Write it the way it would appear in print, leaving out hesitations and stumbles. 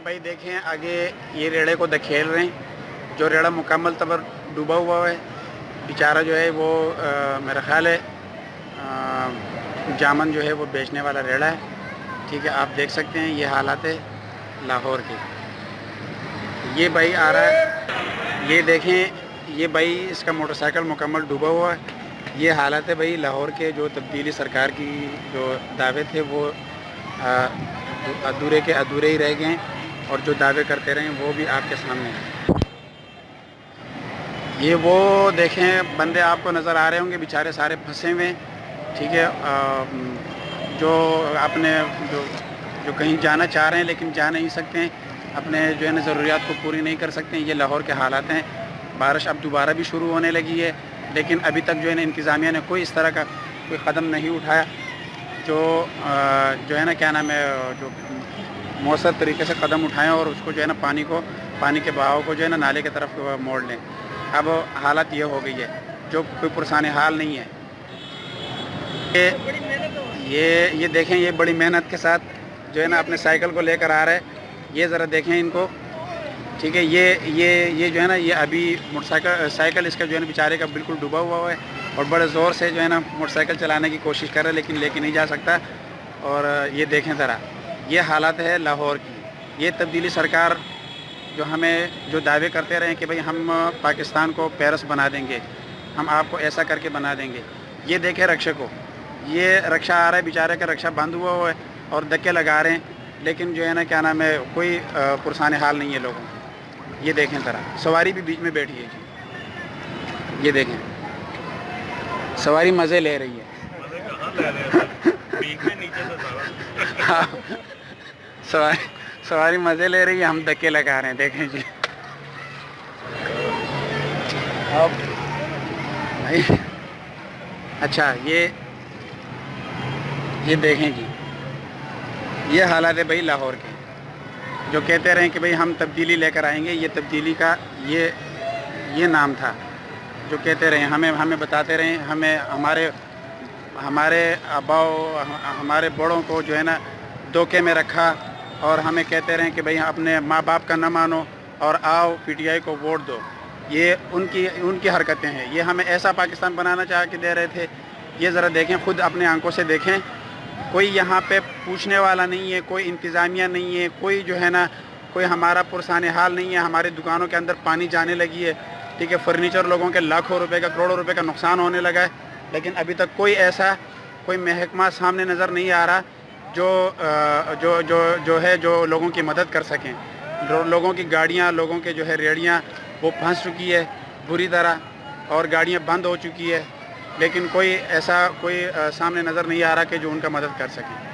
भाई देखें आगे ये रेड़े को धकेल रहे हैं, जो रेड़ा मुकम्मल तौर डूबा हुआ है। बेचारा जो है वो मेरा ख्याल है जामन जो है वो बेचने वाला रेड़ा है। ठीक है, आप देख सकते हैं ये हालात है लाहौर के। ये भाई आ रहा है, ये देखें, ये भाई इसका मोटरसाइकिल मुकम्मल डूबा हुआ है। ये हालत है भाई लाहौर के। जो तब्दीली सरकार की जो दावे थे वो अधूरे के अधूरे ही रह गए हैं, और जो दावे करते रहे वो भी आपके सामने हैं। ये वो देखें बंदे आपको नज़र आ रहे होंगे, बेचारे सारे फंसे हुए हैं। ठीक है, जो अपने जो कहीं जाना चाह रहे हैं लेकिन जा नहीं सकते हैं, अपने जो है ना ज़रूरियात को पूरी नहीं कर सकते हैं। ये लाहौर के हालात हैं। बारिश अब दोबारा भी शुरू होने लगी है, लेकिन अभी तक जो है ना इंतज़ामिया ने कोई इस तरह का कोई क़दम नहीं उठाया जो है ना क्या नाम है, जो मौसर तरीके से कदम उठाएं और उसको जो है ना पानी के बहाव को जो है ना नाले की तरफ मोड़ लें। अब हालत ये हो गई है जो कोई पुरसाने हाल नहीं है। ये देखें, ये बड़ी मेहनत के साथ जो है ना अपने साइकिल को लेकर आ रहा है। ये ज़रा देखें इनको। ठीक है, ये जो है ना, ये अभी साइकिल इसका जो है ना बेचारे का बिल्कुल डूबा हुआ है, और बड़े ज़ोर से जो है ना मोटरसाइकिल चलाने की कोशिश कर रहा है, लेकिन लेके नहीं जा सकता। और ये देखें ज़रा, ये हालत है लाहौर की। ये तब्दीली सरकार जो हमें जो दावे करते रहे कि भाई हम पाकिस्तान को पेरिस बना देंगे, हम आपको ऐसा करके बना देंगे। ये देखें रक्षा को, ये रक्षा आ रहा है, बेचारे का रक्षा बंद हुआ है और धक्के लगा रहे हैं, लेकिन जो है ना क्या नाम है कोई पुरसाने हाल नहीं है लोगों को। ये देखें ज़रा, सवारी भी बीच में बैठी है जी। ये देखें, सवारी मज़े ले रही है। मज़े कहाँ ले रहे हैं? बीच में नीचे से सारा। हाँ, सवारी मज़े ले रही है, हम धक्के लगा रहे हैं। देखें जी, अब भाई अच्छा ये देखें जी, ये हालात है भाई लाहौर के। जो कहते रहे कि भाई हम तब्दीली लेकर आएंगे, ये तब्दीली का ये नाम था। जो कहते रहे, हमें बताते रहे, हमें हमारे आबाओ हमारे बड़ों को जो है ना धोखे में रखा, और हमें कहते रहे कि भाई अपने माँ बाप का न मानो और आओ पीटीआई को वोट दो। ये उनकी हरकतें हैं। ये हमें ऐसा पाकिस्तान बनाना चाह के दे रहे थे। ये ज़रा देखें, खुद अपने आंखों से देखें। कोई यहाँ पे पूछने वाला नहीं है, कोई इंतज़ामिया नहीं है, कोई जो है ना कोई हमारा पुरसाने हाल नहीं है। हमारी दुकानों के अंदर पानी जाने लगी है। ठीक है, फर्नीचर लोगों के लाखों रुपए का, करोड़ों रुपए का नुकसान होने लगा है, लेकिन अभी तक कोई महकमा सामने नज़र नहीं आ रहा जो लोगों की मदद कर सकें। लोगों की गाड़ियाँ, लोगों के जो है रेड़ियाँ वो फंस चुकी है बुरी तरह, और गाड़ियाँ बंद हो चुकी है, लेकिन कोई सामने नज़र नहीं आ रहा कि जो उनका मदद कर सके।